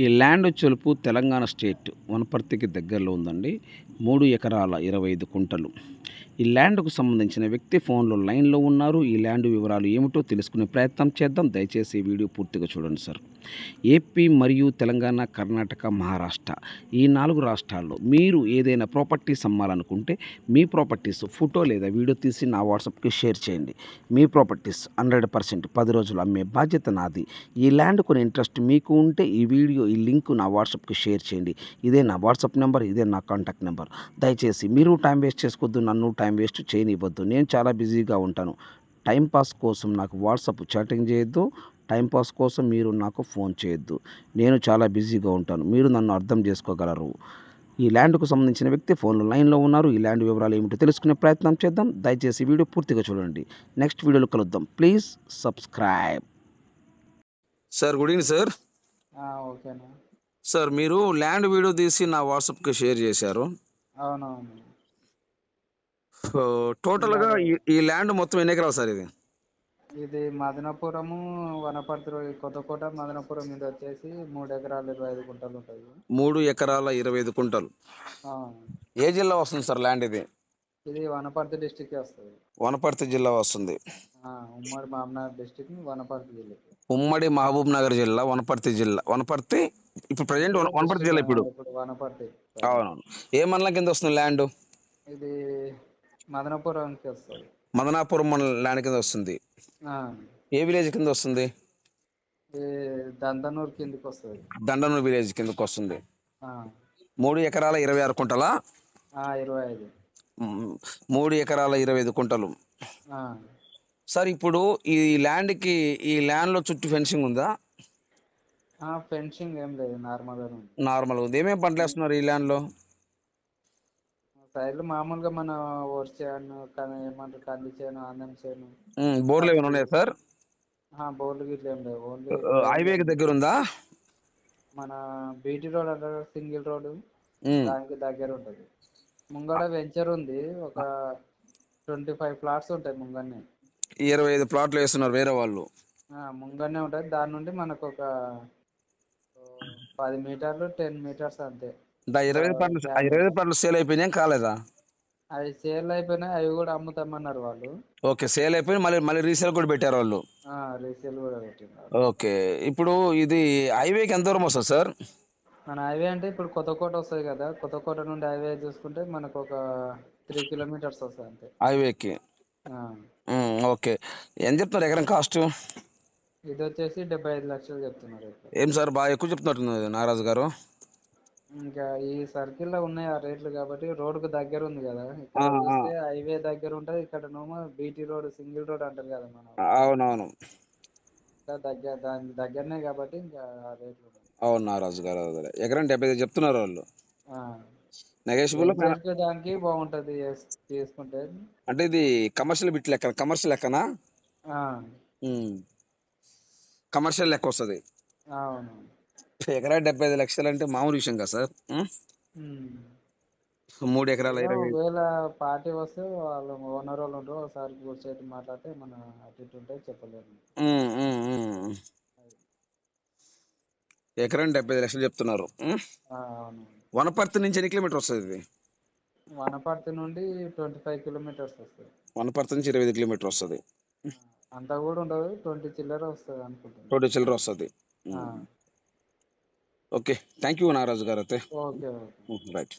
ఈ land వచ్చేలుపు Telangana state వనపర్తికి దగ్గరలో ఉందండి. 3 ఎకరాల 25 కుంటలు. ఈ ల్యాండ్‌కు సంబంధించిన వ్యక్తి ఫోన్‌లో లైన్‌లో ఉన్నారు. ఈ ల్యాండ్ వివరాలు ఏమిటో తెలుసుకునే ప్రయత్నం చేద్దాం. దయచేసి ఈ వీడియో పూర్తిగా చూడండి సార్. ఏపీ మరియు తెలంగాణ, కర్ణాటక, మహారాష్ట్ర ఈ 4 రాష్ట్రాల్లో మీరు ఏదైనా ప్రాపర్టీస్ అమ్మాలనుకుంటే మీ ప్రాపర్టీస్ ఫోటో లేదా వీడియో తీసి నా వాట్సాప్‌కి షేర్ చేయండి. మీ ప్రాపర్టీస్ 100% 10 రోజులు అమ్మే బాధ్యత నాది. ఈ ల్యాండ్ కొనే ఇంట్రెస్ట్ మీకు ఉంటే ఈ లింక్ నా వాట్సాప్‌కి షేర్ చేయండి. ఇదే నా వాట్సాప్ నెంబర్, ఇదే నా కాంటాక్ట్ నెంబర్. దయచేసి మీరు టైం వేస్ట్ చేసుకోవద్దు, నన్ను టైం వేస్ట్ చేయనివ్వద్దు. నేను చాలా బిజీగా ఉంటాను. టైం పాస్ కోసం నాకు వాట్సాప్ చాటింగ్ చేయొద్దు. టైం పాస్ కోసం మీరు నాకు ఫోన్ చేయొద్దు. నేను చాలా బిజీగా ఉంటాను. మీరు నన్ను అర్థం చేసుకోగలరు. ఈ ల్యాండ్‌కు సంబంధించిన వ్యక్తి ఫోన్‌లో లైన్‌లో ఉన్నారు. ఈ ల్యాండ్ వివరాలు ఏమిటో తెలుసుకునే ప్రయత్నం చేద్దాం. దయచేసి వీడియో పూర్తిగా చూడండి. నెక్స్ట్ వీడియోలో కలుద్దాం. Please subscribe. Sir good evening sir. ఓకేనా. సార్ మీరు ల్యాండ్ వీడియో తీసి నా వాట్సాప్కి షేర్ చేశారు. అవునవును. టోటల్గా ఈ ల్యాండ్ మొత్తం ఎన్ని ఎకరాలు సార్ ఇది? ఇది మదనపురము, వనపర్తి, కొత్తకోట, మదనపురం మీద వచ్చేసి 3 ఎకరాలు 25 గుంటలు ఉంటుంది. 3 ఎకరాల 25 కుంటలు. ఏ జిల్లా వస్తుంది సార్ ల్యాండ్ ఇది? ఇది వనపర్తి డిస్టిక్ వస్తుంది. వనపర్తి జిల్లా వస్తుంది. ఉమ్మడి మహబూబ్నగర్ డిస్టిక్, వనపర్తి జిల్లా. ఉమ్మడి మహబూబ్ నగర్ జిల్లా, వనపర్తి జిల్లా. వనపర్తి ఇప్పుడు ప్రజెంట్ వనపర్తి జిల్లా ఇప్పుడు. వనపర్తి. అవునవును. ఏ మండలం కింద వస్తుంది ల్యాండ్? ఇది మదనపురంకి వస్తుంది. మదనాపురం మండలం ల్యాండ్ కింద వస్తుంది. ఏ విలేజ్ కింద వస్తుంది? దంతనూరు కిందకి వస్తుంది. దండనూరు విలేజ్ కిందకి వస్తుంది. 3 ఎకరాల 26 కుంటలా? 25. 3 ఎకరాల 25 కుంటలు. సార్ ఇప్పుడు ఈ ల్యాండ్లో చుట్టూ ఫెన్సింగ్ ఉందా? ఫెన్సింగ్ ఏం లేదు, నార్మల్ ఉంది. ఏమేమి పంటలు వేస్తున్నారు ఈ ల్యాండ్లో? సైడ్లు మామూలుగా మన వరి చేను, ఏమంటారు, కంది చేను, ఆందం చేను. బోర్లు ఏమైనా ఉన్నాయా సార్? బోర్లు గిట్ల ఏం లేవు. ఓన్లీ హైవేకి దగ్గర ఉందా? మన బీటీ రోడ్ అంటారు, సింగిల్ రోడ్, దానికి దగ్గర ఉంటది. ముంగడ వెంచర్ ఉంది, ఒక 25 ప్లాట్స్ ఉంటాయి ముంగన్నే. 25 ప్లాట్లు వేస్తున్నారు వేరే వాళ్ళు. ముంగన్నే ఉంటది. దాని నుండి మనకు ఒక 10 మీటర్లు 10 మీటర్స్ అంతే. 25 ప్లాట్లు సేల్ అయిపోయినాయి కాలేదా? అవి సేల్ అయిపోయినాయి, అవి కూడా అమ్ముతామన్నారు వాళ్ళు. ఓకే, సేల్ అయిపోయి మళ్ళీ రీసేల్ కూడా పెట్టారు వాళ్ళు. రీసేల్ కూడా పెట్టినారు. ఓకే, ఇప్పుడు ఇది హైవేకి ఎంత దూరం వస్తుంది సార్? మన హైవే అంటే ఇప్పుడు కొత్తకోట వస్తుంది కదా, కొత్తకోట నుండి హైవే చూసుకుంటే మనకు ఒక 3 కిలోమీటర్స్ వస్తుంది అంతే హైవేకి. ఓకే, ఎంత చెప్తున్నారు ఎకరం కాస్ట్? ఇది వచ్చేసి 75 లక్షలు చెప్తున్నారు. ఏం సార్ బాగా ఎక్కువ చెప్తున్నట్టున్నారు నాగరాజు గారు. ఇంకా ఈ సర్కిల్ లో ఉన్నాయి ఆ రేట్లు, కాబట్టి రోడ్ కు దగ్గర ఉంది కదా. ఇక్కడ చూస్తే హైవే దగ్గర ఉంటది, ఇక్కడ నోమో బీటీ రోడ్, సింగిల్ రోడ్ అంటారు కదా మన. అవునవును, దాని దగ్గరనే కాబట్టి ఇంకా ఆ రేట్లు. అవును నాగరాజు గారు, ఎకరం 75 చెప్తున్నారు వాళ్ళు. నెగోషియబుల్ దానికి బాగుంటది తీసుకుంటే. అంటే ఇది కమర్షియల్ లెక్కనా? కమర్షియల్ లెక్క వస్తుంది. అవును. ఎకరా 75 లక్షలు అంటే మామూలు విషయం కదా సార్. 3 ఎకరాల 20. ఒకవేళ పార్టీ వస్తే వాళ్ళు ఓనర్ వాళ్ళు ఉంటారు, ఒకసారి కూర్చొని మాట్లాడితే మన అటు ఇటు ఉంటే చెప్పలేము. ఎకరం 75 లక్షలు చెప్తున్నారు. వనపర్తి నుంచి ఎన్ని కిలోమీటర్ వస్తుంది ఇది? వనపర్తి నుండి 25 కిలోమీటర్స్ వస్తుంది. వనపర్తి నుంచి 25 కిలోమీటర్ వస్తుంది. అంతా కూడా ఉండదు, 20 చిల్లర వస్తుంది అనుకుంటున్నాను. 20 చిల్లర వస్తుంది. ఓకే, థ్యాంక్ యూ నాగరాజు గారు. అయితే ఓకే. రైట్.